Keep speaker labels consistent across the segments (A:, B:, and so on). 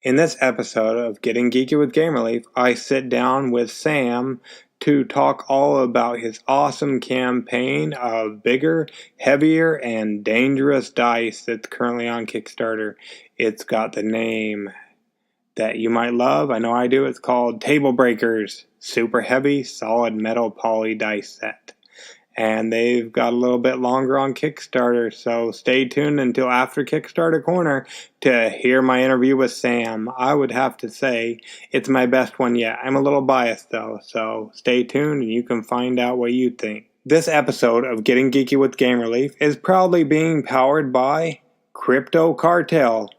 A: In this episode of Getting Geeky with Gamerleaf, I sit down with Sam to talk all about his awesome campaign of bigger, heavier, and dangerous dice that's currently on Kickstarter. It's got the name that you might love. I know I do. It's called Table Breakers, Super Heavy Solid Metal Poly Dice Set. And they've got a little bit longer on Kickstarter, so stay tuned until after Kickstarter Corner to hear my interview with Sam. I would have to say it's my best one yet. I'm a little biased though, so stay tuned and you can find out what you think. This episode of Getting Geeky with Gamerleaf is proudly being powered by Crypto Cartel.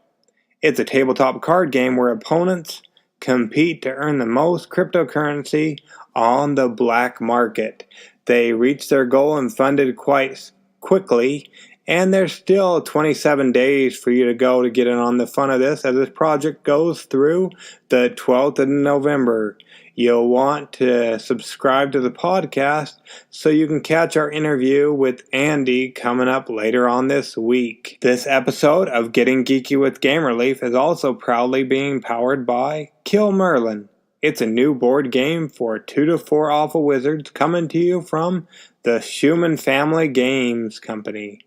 A: It's a tabletop card game where opponents compete to earn the most cryptocurrency on the black market. They reached their goal and funded quite quickly, and there's still 27 days for you to go to get in on the fun of this as this project goes through the 12th of November. You'll want to subscribe to the podcast so you can catch our interview with Andy coming up later on this week. This episode of Getting Geeky with Gamerleaf is also proudly being powered by Kill Merlin. It's a new board game for 2 to 4 awful wizards coming to you from the Schumann Family Games Company.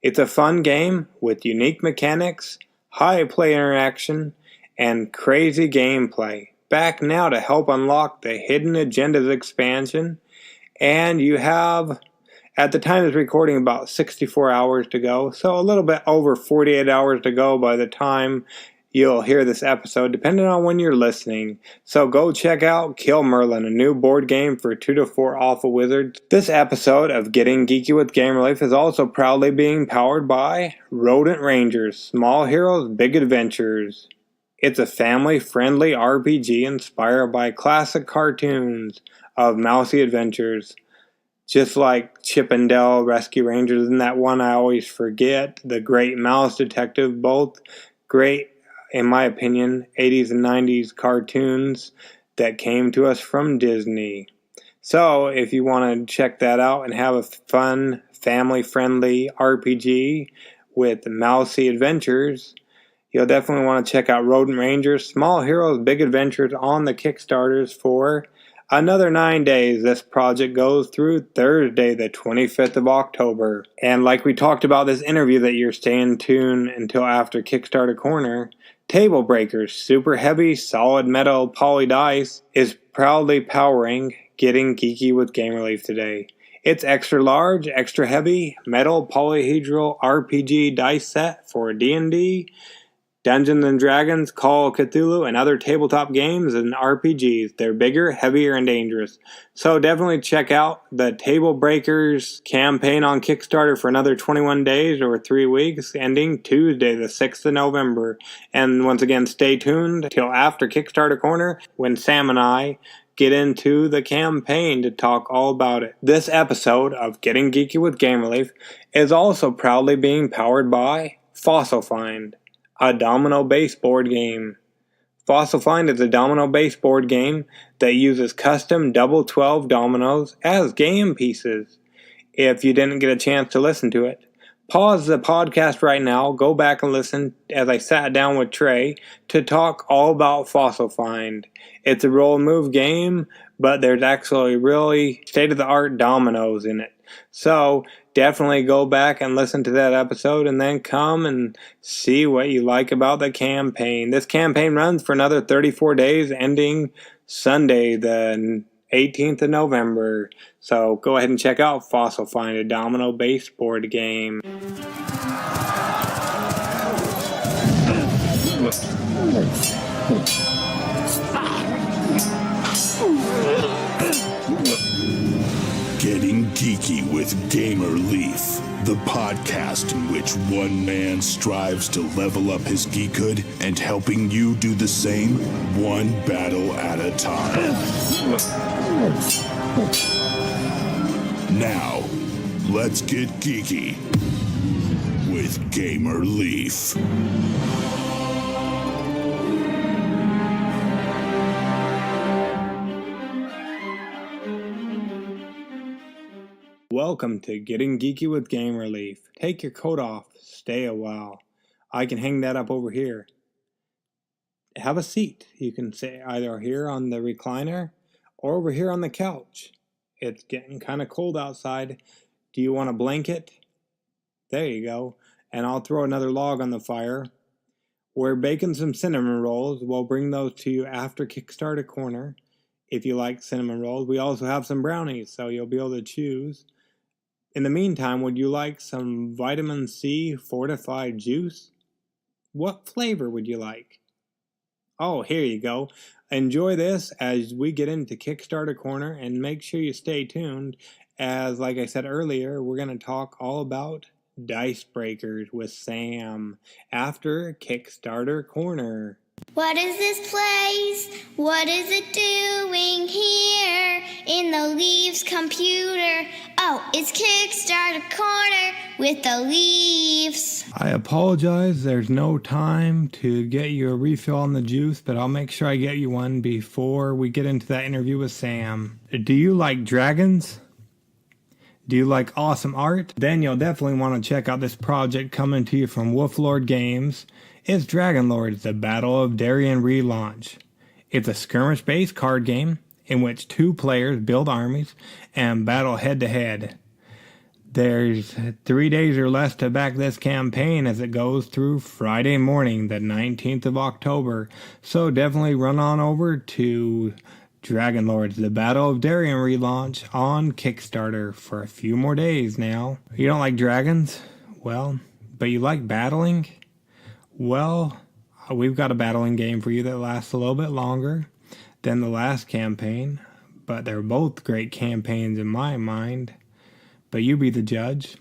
A: It's a fun game with unique mechanics, high play interaction, and crazy gameplay. Back now to help unlock the Hidden Agendas expansion, and you have, at the time of recording, about 64 hours to go, so a little bit over 48 hours to go by the time you'll hear this episode, depending on when you're listening. So go check out Kill Merlin, a new board game for 2 to 4 awful wizards. This episode of Getting Geeky with Gamerlife is also proudly being powered by Rodent Rangers, Small Heroes, Big Adventures. It's a family-friendly RPG inspired by classic cartoons of mousy adventures. Just like Chip and Dale Rescue Rangers and that one I always forget, The Great Mouse Detective, both great, in my opinion, 80s and 90s cartoons that came to us from Disney. So if you want to check that out and have a fun, family-friendly RPG with mousy adventures, you'll definitely want to check out Rodent Rangers, Small Heroes, Big Adventures on the Kickstarters for another 9 days. This project goes through Thursday, the 25th of October. And like we talked about this interview that you're staying tuned until after Kickstarter Corner, Table Breakers, Super Heavy Solid Metal Poly Dice is proudly powering Getting Geeky with Gamerleaf today. It's extra large, extra heavy metal polyhedral RPG dice set for D&D, Dungeons and Dragons, Call of Cthulhu, and other tabletop games and RPGs. They're bigger, heavier, and dangerous. So definitely check out the Table Breakers campaign on Kickstarter for another 21 days or 3 weeks, ending Tuesday, the 6th of November. And once again, stay tuned till after Kickstarter Corner when Sam and I get into the campaign to talk all about it. This episode of Getting Geeky with Gamerleaf is also proudly being powered by Fossil Find, a domino-based board game. Fossil Find is a domino-based board game that uses custom double 12 dominoes as game pieces. If you didn't get a chance to listen to it, pause the podcast right now, go back and listen as I sat down with Trey to talk all about Fossil Find. It's a roll and move game, but there's actually really state-of-the-art dominoes in it. So definitely go back and listen to that episode and then come and see what you like about the campaign. This campaign runs for another 34 days, ending Sunday, the 18th of November. So go ahead and check out Fossil Find, a domino-based board game.
B: Getting Geeky with Gamerleaf, the podcast in which one man strives to level up his geekhood and helping you do the same, one battle at a time. Now, let's get geeky with Gamerleaf.
A: Welcome to Getting Geeky with Gamerleaf. Take your coat off, stay a while. I can hang that up over here. have a seat. You can sit either here on the recliner or over here on the couch. It's getting kind of cold outside. Do you want a blanket? There you go. And I'll throw another log on the fire. We're baking some cinnamon rolls. We'll bring those to you after Kickstarter Corner if you like cinnamon rolls. We also have some brownies, so you'll be able to choose. In the meantime, would you like some vitamin C fortified juice? What flavor would you like? Oh, here you go. Enjoy this as we get into Kickstarter Corner, and make sure you stay tuned as, like I said earlier, we're going to talk all about Dice Breakers with Sam after Kickstarter Corner.
C: What is this place? What is it doing here in the Leaves computer? Oh, it's Kickstarter Corner with the Leaves.
A: I apologize, there's no time to get you a refill on the juice, but I'll make sure I get you one before we get into that interview with Sam. Do you like dragons? Do you like awesome art? Then you'll definitely want to check out this project coming to you from Wolflord Games. It's Dragon Lords, the Battle of Darion Relaunch. It's a skirmish-based card game in which 2 players build armies and battle head-to-head. There's 3 days or less to back this campaign as it goes through Friday morning, the 19th of October. So definitely run on over to Dragon Lords, the Battle of Darion Relaunch on Kickstarter for a few more days now. You don't like dragons? Well, but you like battling? Well, we've got a battling game for you that lasts a little bit longer than the last campaign, but they're both great campaigns in my mind. But you be the judge.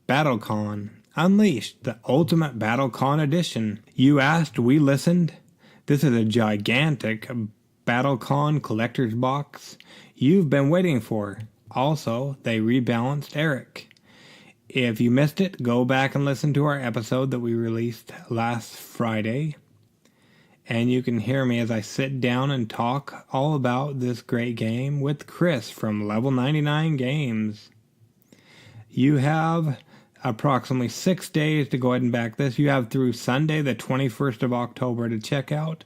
A: BattleCON Unleashed, the Ultimate BattleCON Edition. You asked, we listened. This is a gigantic BattleCON collector's box you've been waiting for. Also, they rebalanced Eric. If you missed it, go back and listen to our episode that we released last Friday. And you can hear me as I sit down and talk all about this great game with Chris from Level 99 Games. You have approximately 6 days to go ahead and back this. You have through Sunday, the 21st of October to check out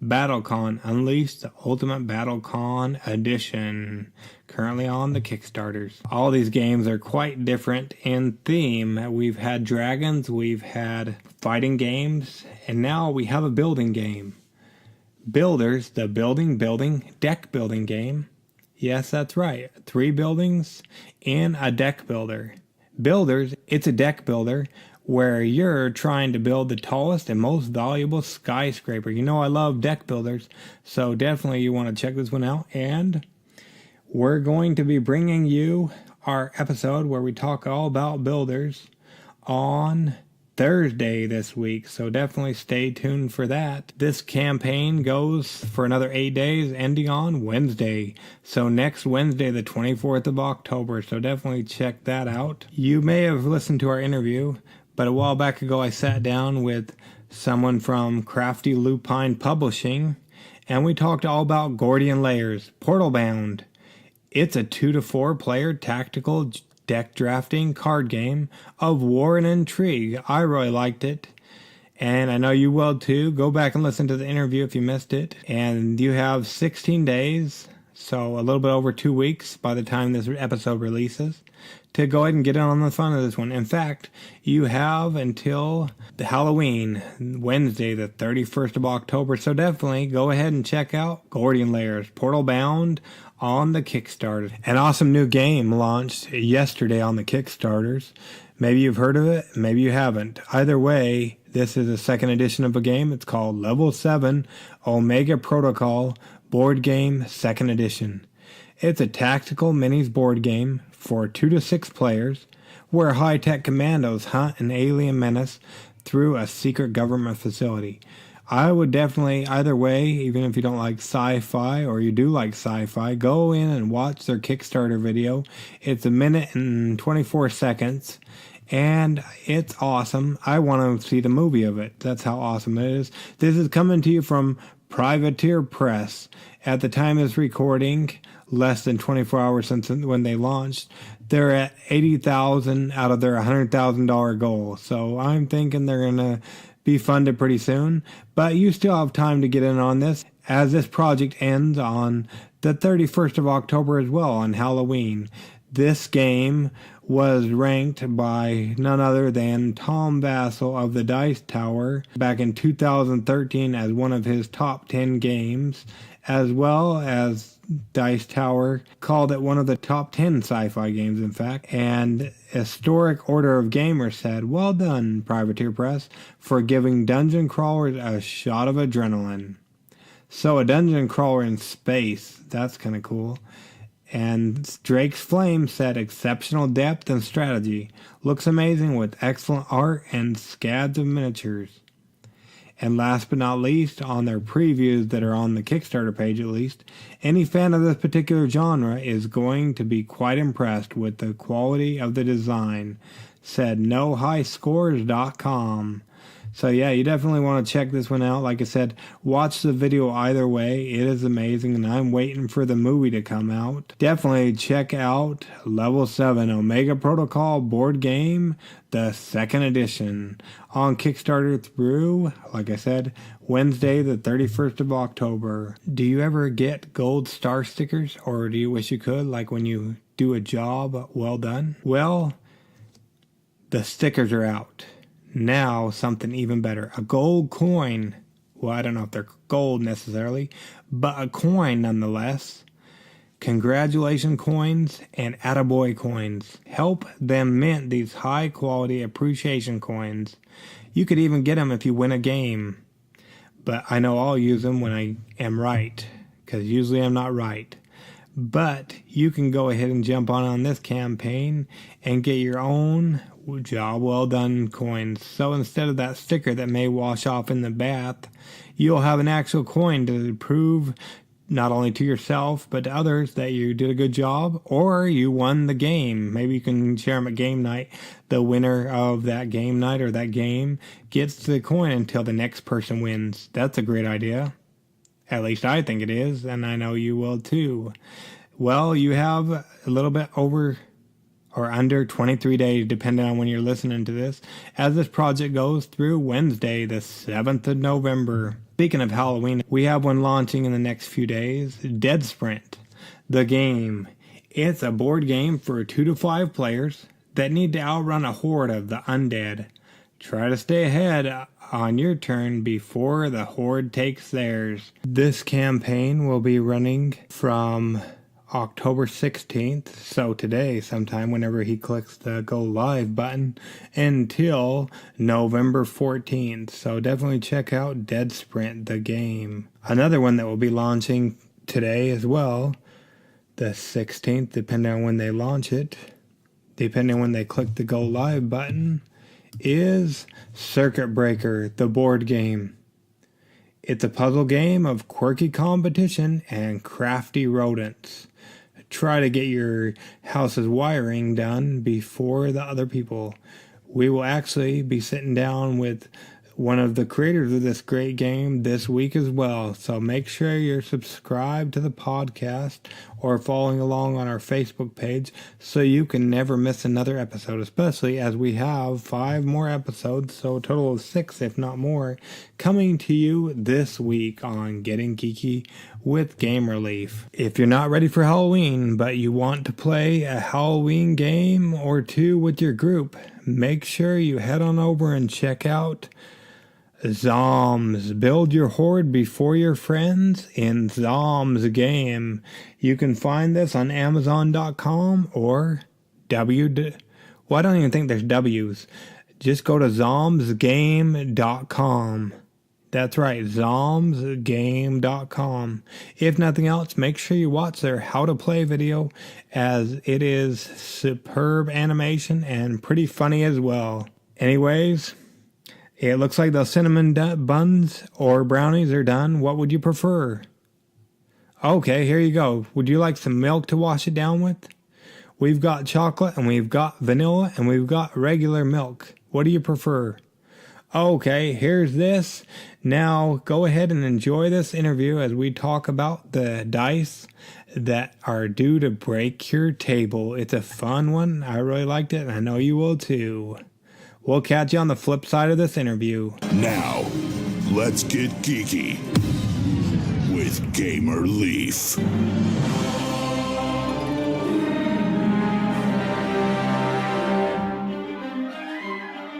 A: BattleCON Unleashed, the Ultimate BattleCON Edition, currently on the Kickstarters. All these games are quite different in theme. We've had dragons, we've had fighting games, and now we have a building game. Builders, the building deck building game. Yes, that's right. 3 buildings in a deck builder. Builders, it's a deck builder where you're trying to build the tallest and most valuable skyscraper. You know I love deck builders, so definitely you want to check this one out. And we're going to be bringing you our episode where we talk all about builders on Thursday this week, so definitely stay tuned for that. This campaign goes for another 8 days, ending on Wednesday. So next Wednesday, the 24th of October, so definitely check that out. You may have listened to our interview, but a while back ago I sat down with someone from Crafty Lupine Publishing, and we talked all about Gordian Layers, Portal Bound. It's a 2 to 4 player tactical deck drafting card game of war and intrigue. I really liked it, and I know you will too. Go back and listen to the interview if you missed it. And you have 16 days, so a little bit over 2 weeks by the time this episode releases, to go ahead and get in on the fun of this one. In fact, you have until the Halloween, Wednesday, the 31st of October, so definitely go ahead and check out Gordian Layers, Portal Bound on the Kickstarter. An awesome new game launched yesterday on the Kickstarters. Maybe you've heard of it, maybe you haven't. Either way, this is a second edition of a game. It's called Level 7 Omega Protocol Board Game 2nd Edition. It's a tactical minis board game for 2 to 6 players where high-tech commandos hunt an alien menace through a secret government facility. I would definitely, either way, even if you don't like sci-fi or you do like sci-fi, go in and watch their Kickstarter video. It's 1 minute and 24 seconds, and it's awesome. I want to see the movie of it. That's how awesome it is. This is coming to you from Privateer Press. At the time of this recording, less than 24 hours since when they launched, they're at $80,000 out of their $100,000 goal. So I'm thinking they're going to be funded pretty soon, but you still have time to get in on this, as this project ends on the 31st of October as well, on Halloween. This game was ranked by none other than Tom Vassell of the Dice Tower back in 2013 as one of his top 10 games, as well as Dice Tower called it one of the top 10 sci-fi games, in fact. And Historic Order of Gamers said, "Well done, Privateer Press, for giving dungeon crawlers a shot of adrenaline." So a dungeon crawler in space, that's kind of cool. And Drake's Flame said, "Exceptional depth and strategy. Looks amazing with excellent art and scads of miniatures." And last but not least, on their previews that are on the Kickstarter page at least, any fan of this particular genre is going to be quite impressed with the quality of the design, said NoHighScores.com. So yeah, you definitely want to check this one out. Like I said, watch the video either way. It is amazing, and I'm waiting for the movie to come out. Definitely check out Level 7 Omega Protocol board game, the 2nd edition, on Kickstarter through, like I said, Wednesday the 31st of October. Do you ever get gold star stickers, or do you wish you could, like when you do a job well done? Well, the stickers are out. Now, something even better. A gold coin. Well, I don't know if they're gold necessarily, but a coin nonetheless. Congratulations coins and attaboy coins. Help them mint these high quality appreciation coins. You could even get them if you win a game. But I know I'll use them when I am right, because usually I'm not right. But you can go ahead and jump on this campaign and get your own job well done coins. So instead of that sticker that may wash off in the bath, you'll have an actual coin to prove not only to yourself but to others that you did a good job or you won the game. Maybe you can share them at game night. The winner of that game night or that game gets the coin until the next person wins. That's a great idea. At least I think it is, and I know you will too. Well, you have a little bit over or under 23 days, depending on when you're listening to this, as this project goes through Wednesday, the 7th of November. Speaking of Halloween, we have one launching in the next few days, Dead Sprint, the game. It's a board game for 2 to 5 players that need to outrun a horde of the undead. Try to stay ahead on your turn before the horde takes theirs. This campaign will be running from October 16th, so today sometime whenever he clicks the go live button, until November 14th. So definitely check out Dead Sprint, the game. Another one that will be launching today as well, the 16th, depending on when they launch it, depending on when they click the go live button, is Circuit Breaker, the board game. It's a puzzle game of quirky competition and crafty rodents. Try to get your house's wiring done before the other people. We will actually be sitting down with one of the creators of this great game this week as well. So make sure you're subscribed to the podcast or following along on our Facebook page so you can never miss another episode, especially as we have 5 more episodes, so a total of 6 if not more, coming to you this week on Getting Geeky with Game Relief. If you're not ready for Halloween, but you want to play a Halloween game or two with your group, make sure you head on over and check out Zoms. Build your horde before your friends in Zoms game. You can find this on Amazon.com or well, I don't even think there's W's. Just go to zomsgame.com. That's right, zomsgame.com. If nothing else, make sure you watch their how to play video, as it is superb animation and pretty funny as well. Anyways, it looks like the cinnamon buns or brownies are done. What would you prefer? Okay, here you go. Would you like some milk to wash it down with? We've got chocolate and we've got vanilla and we've got regular milk. What do you prefer? Okay, here's this. Now go ahead and enjoy this interview as we talk about the dice that are due to break your table. It's a fun one. I really liked it and I know you will too. We'll catch you on the flip side of this interview.
B: Now, let's get geeky with Gamer Leaf.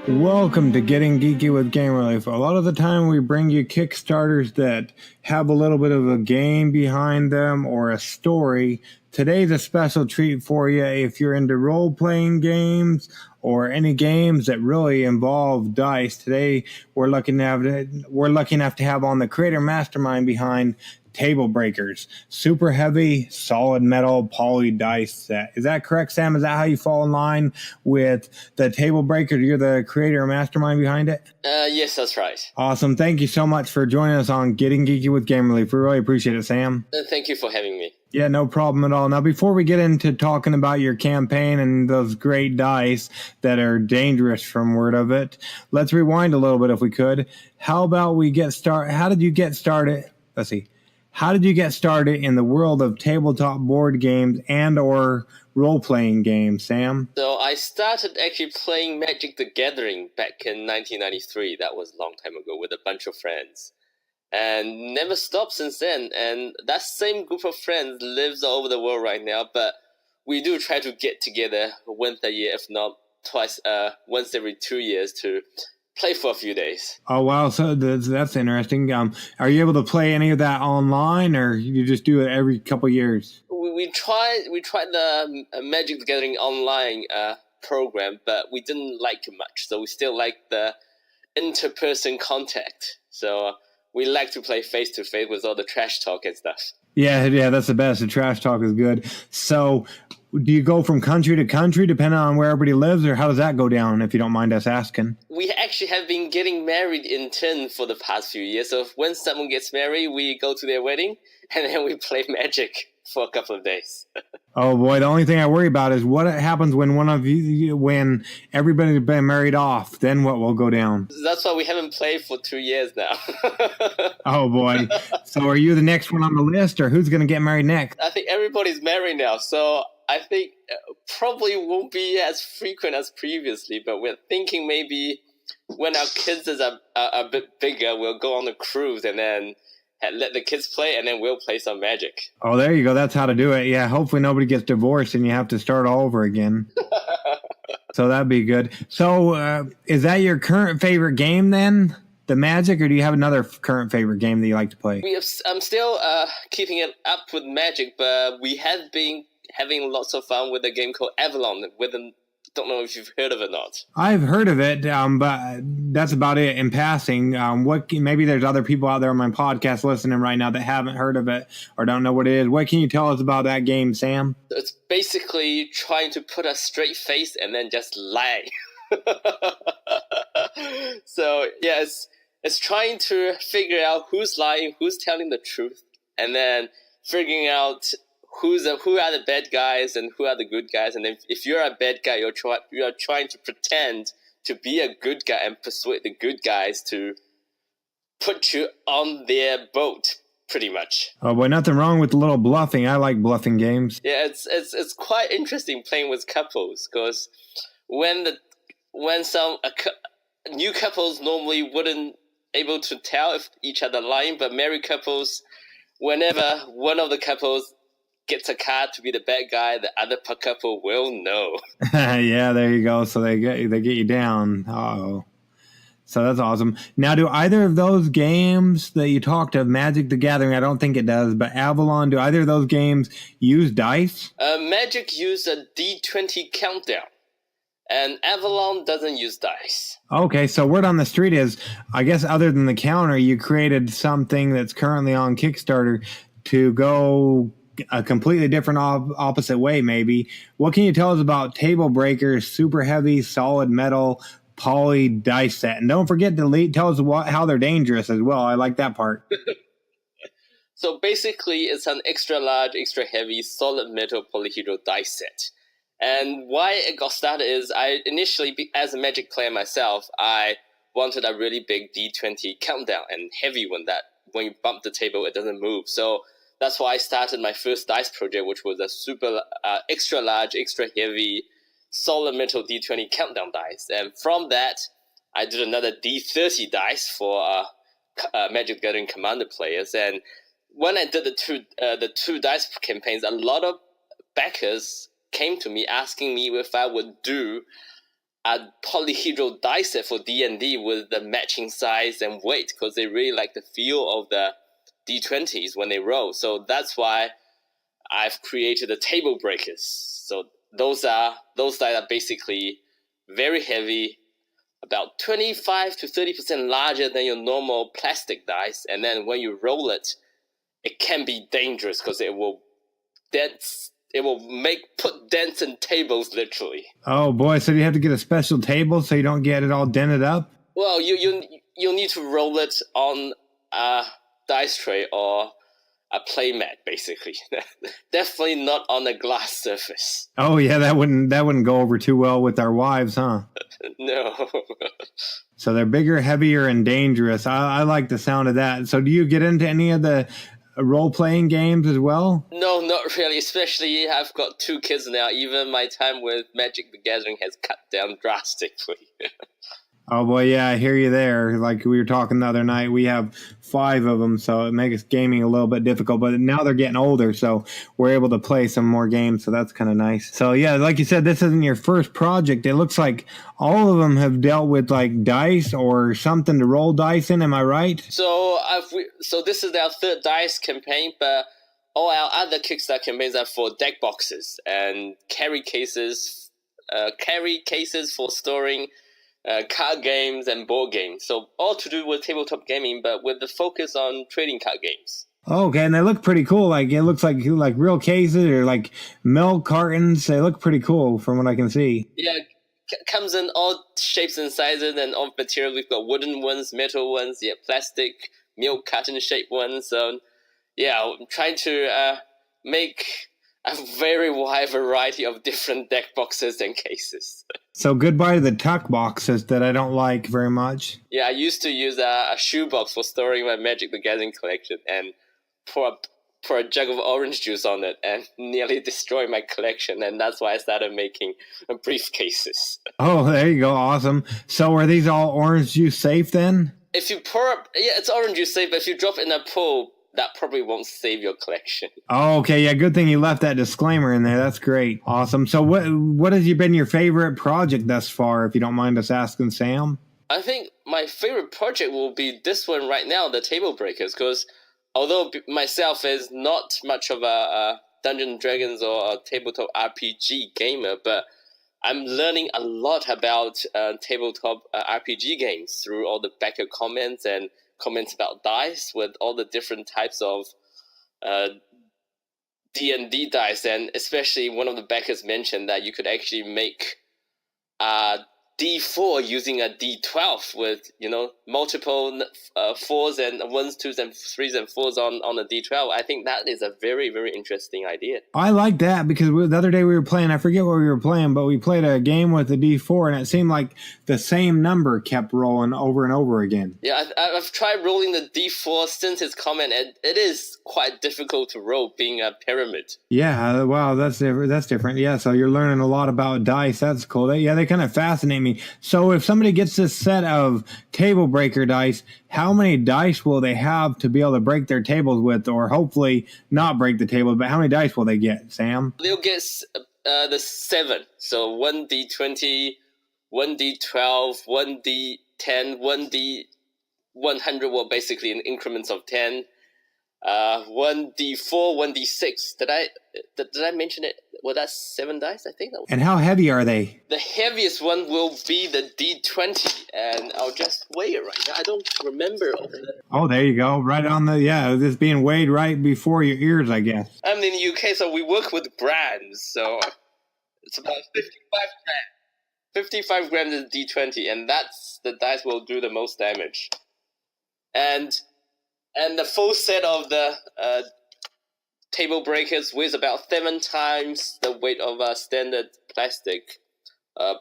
A: Welcome to Getting Geeky with Gamer Life. A lot of the time we bring you Kickstarters that have a little bit of a game behind them or a story. Today's a special treat for you if you're into role-playing games or any games that really involve dice. Today we're lucky enough to have on the creator mastermind behind Table Breakers. Super heavy, solid metal, poly dice set. Is that correct, Sam? Is that how you fall in line with the Table Breaker? You're the creator mastermind behind it?
D: Yes, that's right.
A: Awesome. Thank you so much for joining us on Getting Geeky with Gamer Leaf. We really appreciate it, Sam.
D: Thank you for having me.
A: Yeah, no problem at all. Now, before we get into talking about your campaign and those great dice that are dangerous from word of it, let's rewind a little bit if we could. How about we get started? How did you get started? Let's see. How did you get started in the world of tabletop board games and or role-playing games, Sam?
D: So I started actually playing Magic the Gathering back in 1993. That was a long time ago with a bunch of friends. And never stopped since then. And that same group of friends lives all over the world right now. But we do try to get together once a year, if not twice, once every 2 years to play for a few days.
A: Oh, wow. So that's interesting. Are you able to play any of that online, or you just do it every couple of years?
D: We tried the Magic the Gathering online program, but we didn't like it much. So we still like the inter-person contact. So we like to play face-to-face with all the trash talk and stuff.
A: Yeah, that's the best. The trash talk is good. So do you go from country to country depending on where everybody lives, or how does that go down, if you don't mind us asking?
D: We actually have been getting married in turn for the past few years. So when someone gets married, we go to their wedding, and then we play Magic for a couple of days.
A: Oh, boy, the only thing I worry about is what happens when when everybody's been married off. Then what will go down?
D: That's why we haven't played for 2 years now.
A: Oh, boy. So are you the next one on the list, or who's going to get married next?
D: I think everybody's married now, so I think probably won't be as frequent as previously, but we're thinking maybe when our kids is a bit bigger, we'll go on a cruise and then let the kids play, and then we'll play some Magic.
A: Oh, there you go. That's how to do it. Yeah, hopefully nobody gets divorced and you have to start all over again. So that'd be good. So is that your current favorite game then, the Magic, or do you have another current favorite game that you like to play?
D: I'm still keeping it up with Magic, but we have been having lots of fun with a game called Avalon. Don't know if you've heard of it or not.
A: I've heard of it, but that's about it in passing. Maybe there's other people out there on my podcast listening right now that haven't heard of it or don't know what it is. What can you tell us about that game, Sam?
D: It's basically trying to put a straight face and then just lie. So, yeah, it's trying to figure out who's lying, who's telling the truth, and then figuring out who are the bad guys and who are the good guys. And if you're a bad guy, you're trying to pretend to be a good guy and persuade the good guys to put you on their boat, pretty much.
A: Oh, boy, nothing wrong with a little bluffing. I like bluffing games.
D: Yeah, it's quite interesting playing with couples, because when some new couples normally wouldn't able to tell if each other lying, but married couples, whenever one of the couples gets a card to be the bad guy, the other couple will know.
A: Yeah, there you go. So they get you down. Uh-oh. So that's awesome. Now, do either of those games that you talked of, Magic the Gathering, I don't think it does, but Avalon, do either of those games use dice?
D: Magic uses a D20 countdown, and Avalon doesn't use dice.
A: Okay, so word on the street is, I guess other than the counter, you created something that's currently on Kickstarter to go a completely different opposite way, maybe. What can you tell us about Table Breakers, super heavy, solid metal, poly dice set? And don't forget to tell us how they're dangerous as well. I like that part.
D: So basically, it's an extra large, extra heavy, solid metal polyhedral dice set. And why it got started is I initially, as a Magic player myself, I wanted a really big D20 countdown and heavy one that when you bump the table, it doesn't move. So that's why I started my first dice project, which was a super extra large, extra heavy solid metal D20 countdown dice. And from that, I did another D30 dice for Magic the Gathering Commander players. And when I did the two dice campaigns, a lot of backers came to me asking me if I would do a polyhedral dice set for D&D with the matching size and weight, because they really like the feel of the D20s when they roll. So that's why I've created the table breakers. So those dice are basically very heavy, about 25 to 30% larger than your normal plastic dice. And then when you roll it, it can be dangerous because it will put dents in tables, literally.
A: Oh boy, so you have to get a special table so you don't get it all dented up?
D: Well, you'll need to roll it on a dice tray or a play mat, basically. Definitely not on a glass surface.
A: Oh yeah, that wouldn't go over too well with our wives, huh?
D: No.
A: So they're bigger, heavier, and dangerous. I like the sound of that. So do you get into any of the role-playing games as well?
D: No, not really. Especially I've got 2 kids now. Even my time with Magic the Gathering has cut down drastically.
A: Oh boy, yeah, I hear you there. Like we were talking the other night, we have 5 of them, so it makes gaming a little bit difficult. But now they're getting older, so we're able to play some more games, so that's kind of nice. So yeah, like you said, this isn't your first project. It looks like all of them have dealt with like dice or something to roll dice in. Am I right?
D: So this is our 3rd dice campaign, but all our other Kickstarter campaigns are for deck boxes and carry cases for storing card games and board games. So all to do with tabletop gaming, but with the focus on trading card games.
A: Okay, and they look pretty cool. Like it looks like real cases or like milk cartons. They look pretty cool from what I can see.
D: Yeah, comes in all shapes and sizes and all materials. We've got wooden ones, metal ones, plastic, milk carton shaped ones. So yeah, I'm trying to make a very wide variety of different deck boxes and cases.
A: So goodbye to the tuck boxes that I don't like very much.
D: Yeah, I used to use a shoebox for storing my Magic the Gathering collection and pour a jug of orange juice on it and nearly destroy my collection. And that's why I started making briefcases.
A: Oh, there you go. Awesome. So are these all orange juice safe then?
D: If you pour up, it's orange juice safe, but if you drop it in a pool, that probably won't save your collection.
A: Oh, okay. Yeah, good thing you left that disclaimer in there. That's great. Awesome. So what has been your favorite project thus far, if you don't mind us asking, Sam?
D: I think my favorite project will be this one right now, the Table Breakers, because although myself is not much of a Dungeons & Dragons or a tabletop RPG gamer, but I'm learning a lot about tabletop RPG games through all the backer comments and comments about dice with all the different types of D&D dice. And especially one of the backers mentioned that you could actually make a D4 using a D12 with, multiple 4s and 1s, 2s, and 3s and 4s on a D12. I think that is a very, very interesting idea.
A: I like that because the other day we were playing, I forget what we were playing, but we played a game with a D4 and it seemed like the same number kept rolling over and over again.
D: Yeah, I've tried rolling the D4 since his comment, and it is quite difficult to roll being a pyramid.
A: Yeah, wow, that's different. Yeah, so you're learning a lot about dice. That's cool. They kind of fascinate me. So if somebody gets this set of table breaker dice, how many dice will they have to be able to break their tables with, or hopefully not break the table, but how many dice will they get, Sam?
D: They'll get the 7. So 1d20, 1d12, 1d10, 1d100, well, basically in increments of 10. 1d4, 1d6. Did I mention it? Well, that's 7 dice, I think.
A: And how heavy are they?
D: The heaviest one will be the d20, and I'll just weigh it right now. I don't remember.
A: Oh, there you go. Right on this being weighed right before your ears, I guess.
D: I'm in the UK, so we work with brands, so it's about 55 grams. 55 grams is d20, and that's the dice will do the most damage. And the full set of the table breakers weighs about 7 times the weight of a standard plastic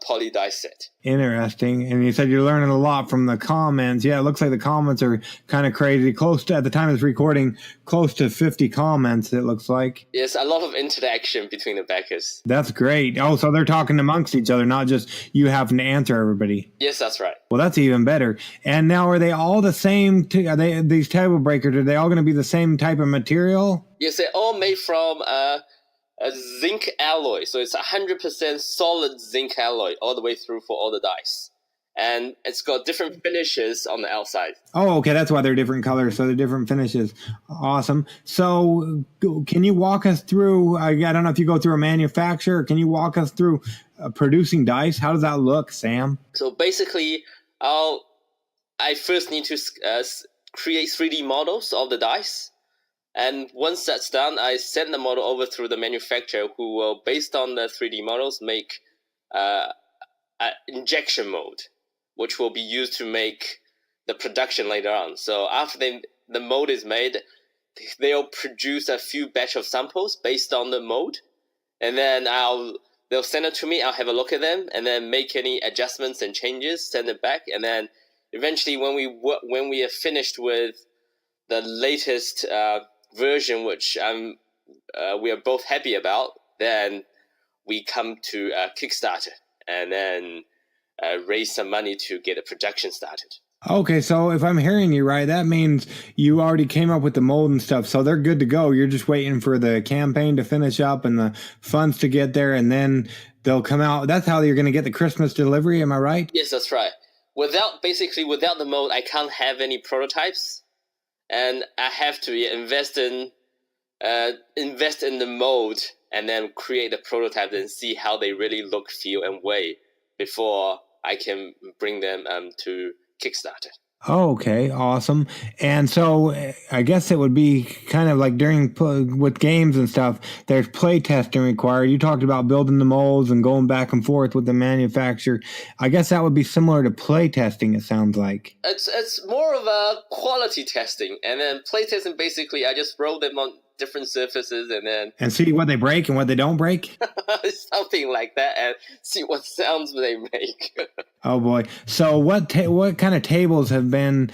D: poly dice set.
A: Interesting. And you said you're learning a lot from the comments. Yeah, it looks like the comments are kind of crazy. Close to, at the time of this recording, close to 50 comments, it looks like.
D: Yes, a lot of interaction between the backers.
A: That's great. Oh, so they're talking amongst each other, not just you having to answer everybody.
D: Yes, that's right.
A: Well, that's even better. And now, are they all the same? Are they, these table breakers, are they all going to be the same type of material?
D: Yes, they're all made from a zinc alloy. So it's 100% solid zinc alloy all the way through for all the dice. And it's got different finishes on the outside.
A: Oh, okay. That's why they're different colors. So they're different finishes. Awesome. So can you walk us through, I don't know if you go through a manufacturer, can you walk us through producing dice? How does that look, Sam?
D: So basically, I first need to create 3D models of the dice. And once that's done, I send the model over through the manufacturer who will, based on the 3D models, make an injection mold, which will be used to make the production later on. So after the mold is made, they'll produce a few batch of samples based on the mold. And then they'll send it to me, I'll have a look at them, and then make any adjustments and changes, send it back. And then eventually when we are finished with the latest version, which we are both happy about, then we come to Kickstarter and then raise some money to get a production started.
A: Okay, so if I'm hearing you right, that means you already came up with the mold and stuff, so they're good to go. You're just waiting for the campaign to finish up and the funds to get there, and then they'll come out. That's how you're going to get the Christmas delivery, am I right?
D: Yes, that's right. Without the mold, I can't have any prototypes, and I have to invest in the mold and then create a prototype and see how they really look, feel, and weigh before I can bring them to Kickstarter.
A: Oh, okay, awesome. And so I guess it would be kind of like with games and stuff, there's play testing required. You talked about building the molds and going back and forth with the manufacturer. I guess that would be similar to play testing, it sounds like.
D: It's more of a quality testing. And then play testing, basically, I just roll them on different surfaces and
A: see what they break and what they don't break.
D: Something like that, and see what sounds they make.
A: Oh boy! So what kind of tables have been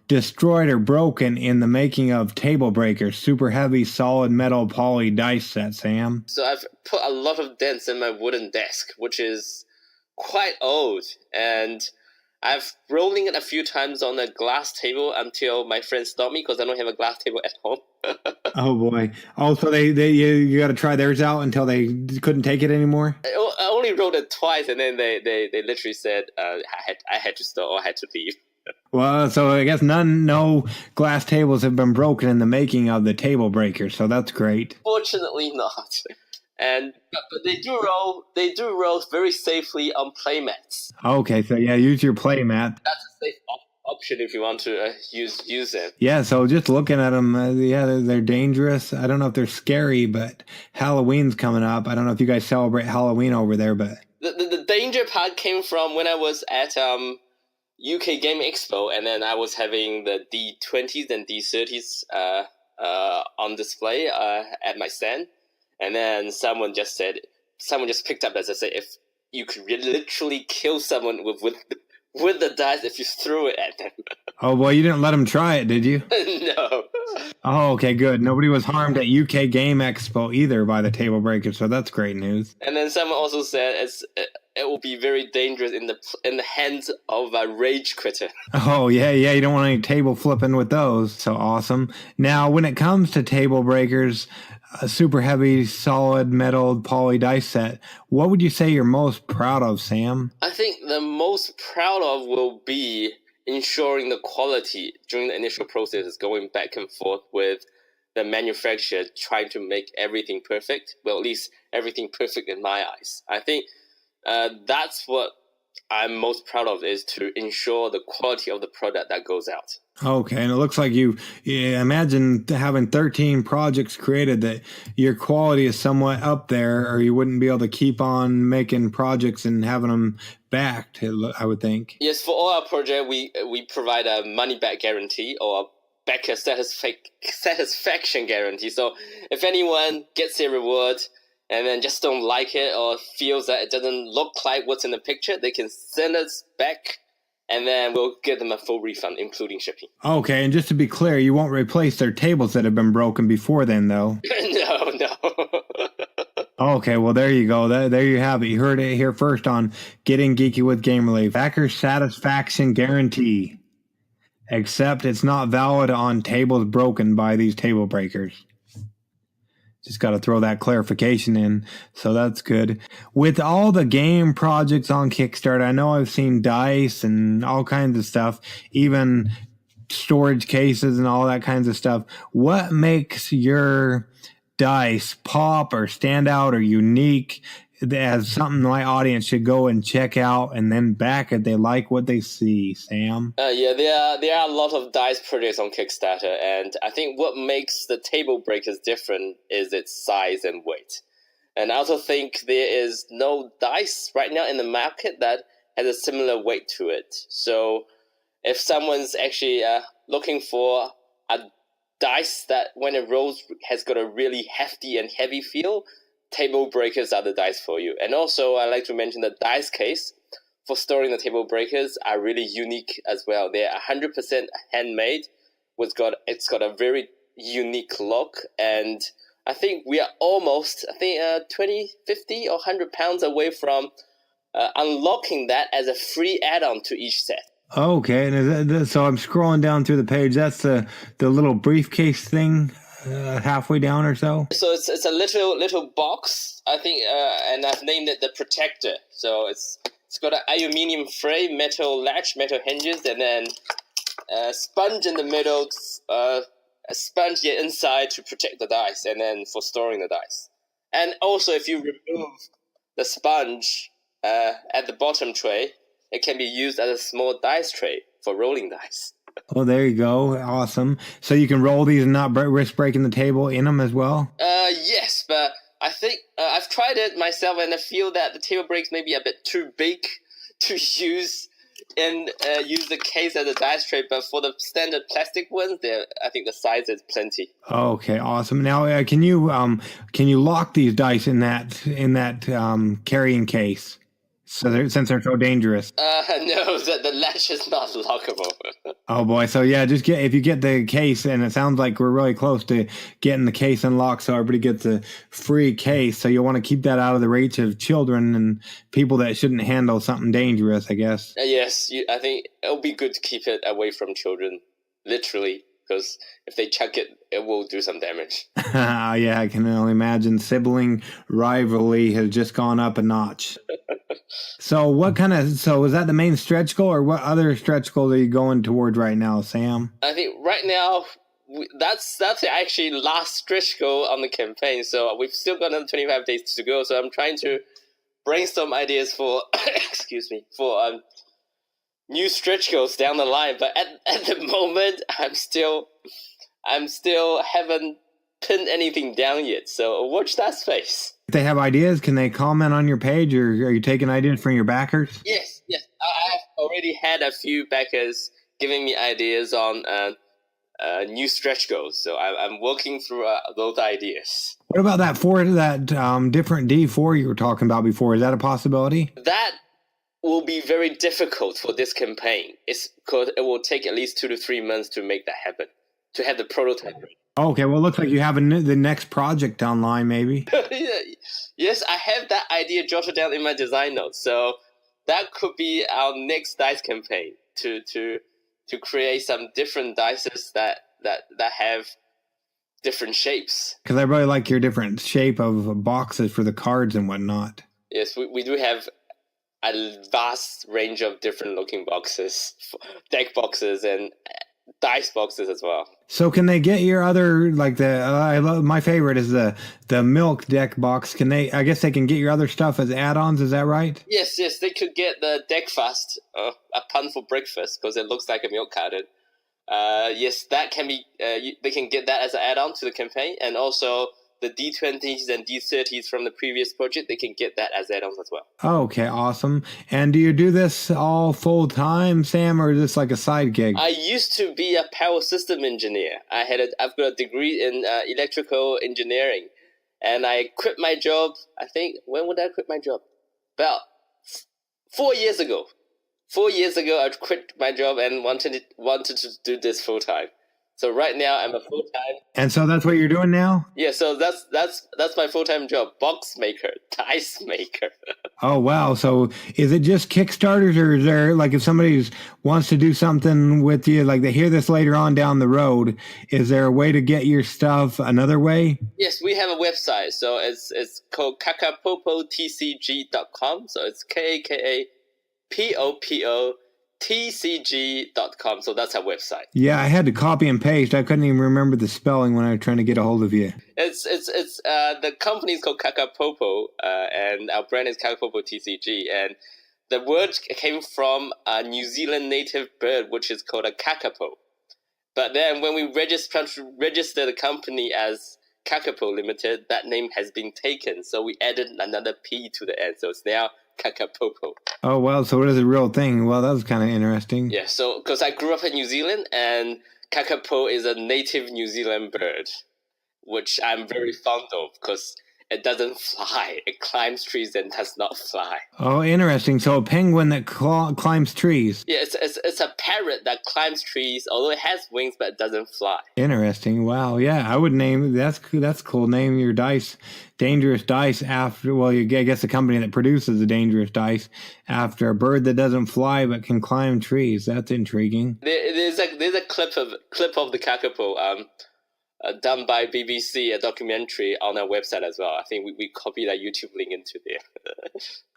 A: destroyed or broken in the making of Table Breakers, super heavy solid metal poly dice set, Sam?
D: So I've put a lot of dents in my wooden desk, which is quite old, and I've rolling it a few times on a glass table until my friend stopped me because I don't have a glass table at home.
A: Oh boy! Oh, so you got to try theirs out until they couldn't take it anymore.
D: I only rolled it twice, and then they literally said I had to stop or I had to leave.
A: Well, so I guess no glass tables have been broken in the making of the Table Breakers, so that's great.
D: Fortunately, not. But they do roll very safely on playmats.
A: Okay, so yeah, use your playmat.
D: That's a safe option if you want to use them.
A: Yeah, so just looking at them, they're dangerous. I don't know if they're scary, but Halloween's coming up. I don't know if you guys celebrate Halloween over there, but
D: the danger part came from when I was at UK Game Expo, and then I was having the D20s and D30s on display at my stand. And then someone just picked up as I say, if you could literally kill someone with the dice if you threw it at them.
A: Oh boy, you didn't let them try it, did you?
D: No.
A: Oh, okay, good. Nobody was harmed at UK Game Expo either by the Table Breakers, so that's great news.
D: And then someone also said it will be very dangerous in the hands of a rage quitter.
A: Oh yeah, you don't want any table flipping with those. So awesome. Now, when it comes to Table Breakers, a super heavy, solid metal poly dice set, what would you say you're most proud of, Sam?
D: I think the most proud of will be ensuring the quality during the initial process is going back and forth with the manufacturer, trying to make everything perfect. Well, at least everything perfect in my eyes. I think that's what I'm most proud of, is to ensure the quality of the product that goes out.
A: Okay, and it looks like you imagine having 13 projects created that your quality is somewhat up there, or you wouldn't be able to keep on making projects and having them backed, I would think.
D: Yes, for all our projects, we provide a money-back guarantee or a backer satisfaction guarantee. So if anyone gets their reward and then just don't like it or feels that it doesn't look like what's in the picture, they can send us back, and then we'll give them a full refund, including shipping.
A: Okay, and just to be clear, you won't replace their tables that have been broken before then, though?
D: No.
A: Okay, well, there you go. There you have it. You heard it here first on Getting Geeky with Game Relief. Backer satisfaction guarantee. Except it's not valid on tables broken by these table breakers. Just got to throw that clarification in. So that's good. With all the game projects on Kickstarter, I know I've seen dice and all kinds of stuff, even storage cases and all that kinds of stuff. What makes your dice pop or stand out or unique as something my audience should go and check out and then back if they like what they see, Sam?
D: Yeah, there are a lot of dice projects on Kickstarter, and I think what makes the table breakers different is its size and weight. And I also think there is no dice right now in the market that has a similar weight to it. So if someone's actually looking for a dice that when it rolls has got a really hefty and heavy feel, table breakers are the dice for you. And also, I like to mention the dice case for storing the table breakers are really unique as well. They're 100% handmade. It's got a very unique look, and I think we are almost 20, 50 or 100 pounds away from unlocking that as a free add-on to each set.
A: Okay, and so I'm scrolling down through the page. That's the little briefcase thing. Halfway down or so.
D: So it's a little box, I think, and I've named it the Protector. So it's got an aluminium frame, metal latch, metal hinges, and then a sponge in the middle, a sponge inside to protect the dice, and then for storing the dice. And also, if you remove the sponge at the bottom tray, it can be used as a small dice tray for rolling dice.
A: Oh, there you go. Awesome. So you can roll these and not risk breaking the table in them as well?
D: Yes, but I think I've tried it myself, and I feel that the table breaks may be a bit too big to use and use the case as a dice tray. But for the standard plastic ones, I think the size is plenty.
A: Okay, awesome. Now, can you lock these dice in that carrying case? So since they're so dangerous.
D: No, the latch is not lockable.
A: Oh boy, so yeah, if you get the case, and it sounds like we're really close to getting the case unlocked, so everybody gets a free case. So you want to keep that out of the reach of children and people that shouldn't handle something dangerous, I guess.
D: Yes, I think it'll be good to keep it away from children, literally. Because if they chuck it, it will do some damage.
A: Yeah, I can only imagine. Sibling rivalry has just gone up a notch. So is that the main stretch goal, or what other stretch goals are you going towards right now, Sam?
D: I think right now, that's actually last stretch goal on the campaign. So we've still got another 25 days to go. So I'm trying to brainstorm ideas for, for new stretch goals down the line, but at the moment I'm still haven't pinned anything down yet, so watch that space.
A: If they have ideas, can they comment on your page, or are you taking ideas from your backers?
D: Yes, I've already had a few backers giving me ideas on new stretch goals, so I'm working through those ideas.
A: What about that different D4 you were talking about before? Is that a possibility?
D: That will be very difficult for this campaign. It will take at least 2 to 3 months to make that happen, to have the prototype.
A: Okay, well, it looks like you have the next project online, maybe.
D: Yes, I have that idea jotted down in my design notes. So that could be our next dice campaign to create some different dices that have different shapes. Because
A: I really like your different shape of boxes for the cards and whatnot.
D: Yes, we do have a vast range of different looking boxes, deck boxes and dice boxes as well.
A: So can they get your other, like my favorite is the milk deck box. I guess they can get your other stuff as add-ons, is that right?
D: Yes, they could get the deck fast, a pun for breakfast, because it looks like a milk carton. Yes, that can be, they can get that as an add-on to the campaign, and also the D20s and D30s from the previous project, they can get that as add-ons as well.
A: Okay, awesome. And do you do this all full-time, Sam, or is this like a side gig?
D: I used to be a power system engineer. I've got a degree in electrical engineering, And I quit my job, I think, when would I quit my job? About 4 years ago. 4 years ago, I quit my job and wanted to do this full time. So right now, I'm a full time.
A: And so that's what you're doing now?
D: Yeah, so that's my full time job. Box maker, dice maker.
A: Oh, wow. So is it just Kickstarters, or is there, like, if somebody wants to do something with you, like they hear this later on down the road, is there a way to get your stuff another way?
D: Yes, we have a website. So it's called kakapopotcg.com. So it's KAKAPOPOTCG.com. So that's our website.
A: Yeah, I had to copy and paste. I couldn't even remember the spelling when I was trying to get a hold of you.
D: It's the company is called Kakapopo, and our brand is Kakapopo TCG, and the word came from a New Zealand native bird, which is called a kakapo. But then when we register the company as Kakapo Limited, that name has been taken, so we added another P to the end, so it's now Kakapopo.
A: Oh, well, so it is a real thing. Well, that was kind of interesting.
D: Yeah, so because I grew up in New Zealand, and kakapo is a native New Zealand bird, which I'm very fond of because it doesn't fly. It climbs trees and does not fly.
A: Oh, interesting. So a penguin that climbs trees.
D: Yeah, it's a parrot that climbs trees, although it has wings, but it doesn't fly.
A: Interesting. Wow. Yeah, I would name that's cool. Name your dice Dangerous Dice after. Well, I guess the company that produces the Dangerous Dice after a bird that doesn't fly but can climb trees. That's intriguing.
D: There's a clip of the kakapo. Done by BBC, a documentary on our website as well. I think we copied that YouTube link into there.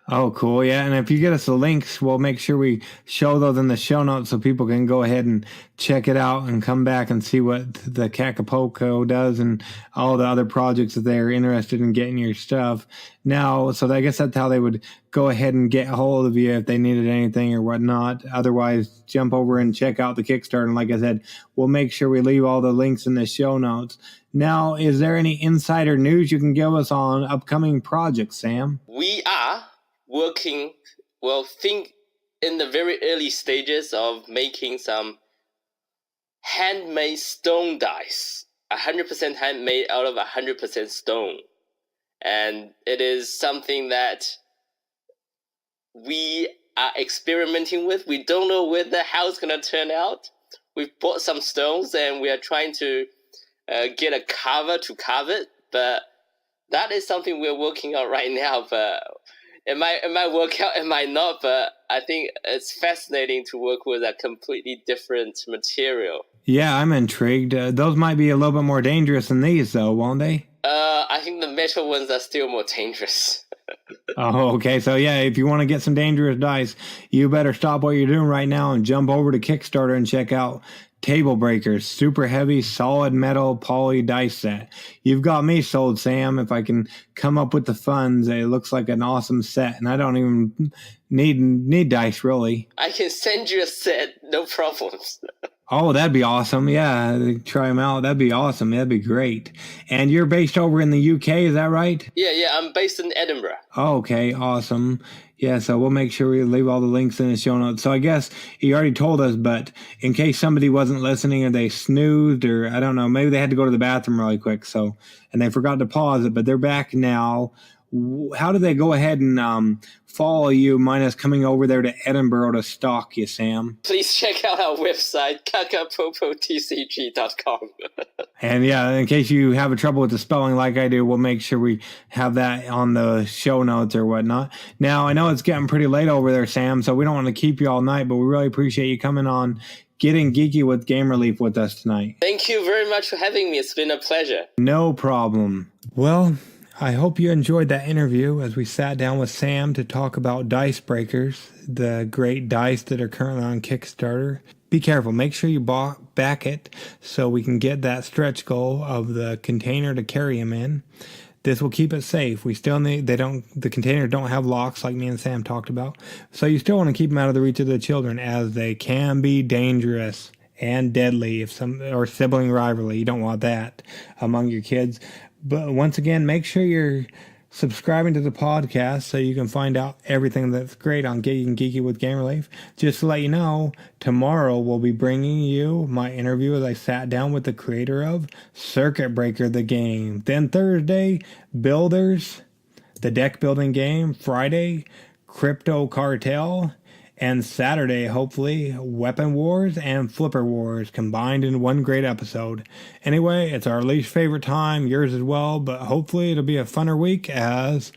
A: Oh, cool. Yeah. And if you get us the links, we'll make sure we show those in the show notes so people can go ahead and check it out and come back and see what the Kakapoco does and all the other projects that they're interested in getting your stuff. Now, so I guess that's how they would go ahead and get a hold of you if they needed anything or whatnot. Otherwise, jump over and check out the Kickstarter. And like I said, we'll make sure we leave all the links in the show notes. Now, is there any insider news you can give us on upcoming projects, Sam?
D: We are working, think in the very early stages of making some handmade stone dice, 100% handmade out of 100% stone. And it is something that we are experimenting with. We don't know how it's going to turn out. We've bought some stones and we are trying to get a carver to carve it, but that is something we're working on right now. But it might work out, it might not, but I think it's fascinating to work with a completely different material. Yeah,
A: I'm intrigued. Those might be a little bit more dangerous than these, though, won't they?
D: I think the metal ones are still more dangerous.
A: Oh, okay. So, yeah, if you want to get some dangerous dice, you better stop what you're doing right now and jump over to Kickstarter and check out Table Breakers, super heavy, solid metal poly dice set. You've got me sold, Sam. If I can come up with the funds, it looks like an awesome set, and I don't even need dice, really.
D: I can send you a set, no problems.
A: Oh, that'd be awesome. Yeah, try them out. That'd be awesome. That'd be great. And you're based over in the UK, is that right?
D: Yeah, I'm based in Edinburgh.
A: Oh, okay, awesome. Yeah, so we'll make sure we leave all the links in the show notes. So I guess you already told us, but in case somebody wasn't listening or they snoozed or I don't know, maybe they had to go to the bathroom really quick, and they forgot to pause it, but they're back now. How do they go ahead and follow you, minus coming over there to Edinburgh to stalk you, Sam?
D: Please check out our website, kakapopotcg.com.
A: And yeah, in case you have a trouble with the spelling like I do, we'll make sure we have that on the show notes or whatnot. Now, I know it's getting pretty late over there, Sam, so we don't want to keep you all night, but we really appreciate you coming on Getting Geeky with Game Relief with us tonight.
D: Thank you very much for having me. It's been a pleasure.
A: No problem. Well, I hope you enjoyed that interview as we sat down with Sam to talk about Dice Breakers, the great dice that are currently on Kickstarter. Be careful. Make sure you back it so we can get that stretch goal of the container to carry them in. This will keep it safe. We still need, the containers don't have locks like me and Sam talked about. So you still want to keep them out of the reach of the children as they can be dangerous and deadly or sibling rivalry. You don't want that among your kids. But once again, make sure you're subscribing to the podcast so you can find out everything that's great on Getting Geeky with Game Relief. Just to let you know, tomorrow we'll be bringing you my interview as I sat down with the creator of Circuit Breaker the game. Then Thursday, Builders, the deck building game. Friday, Crypto Cartel. And Saturday, hopefully, Weapon Wars and Flipper Wars combined in one great episode. Anyway, it's our least favorite time, yours as well, but hopefully it'll be a funner week as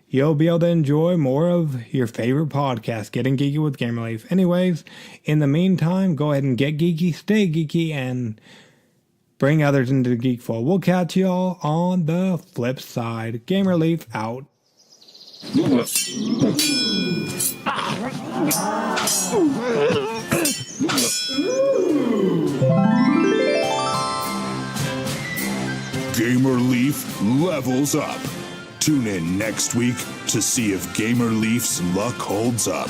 A: you'll be able to enjoy more of your favorite podcast, Getting Geeky with Game Relief. Anyways, in the meantime, go ahead and get geeky, stay geeky, and bring others into the geek fold. We'll catch y'all on the flip side. Game Relief out.
B: Gamer Leaf levels up. Tune in next week to see if Gamer Leaf's luck holds up.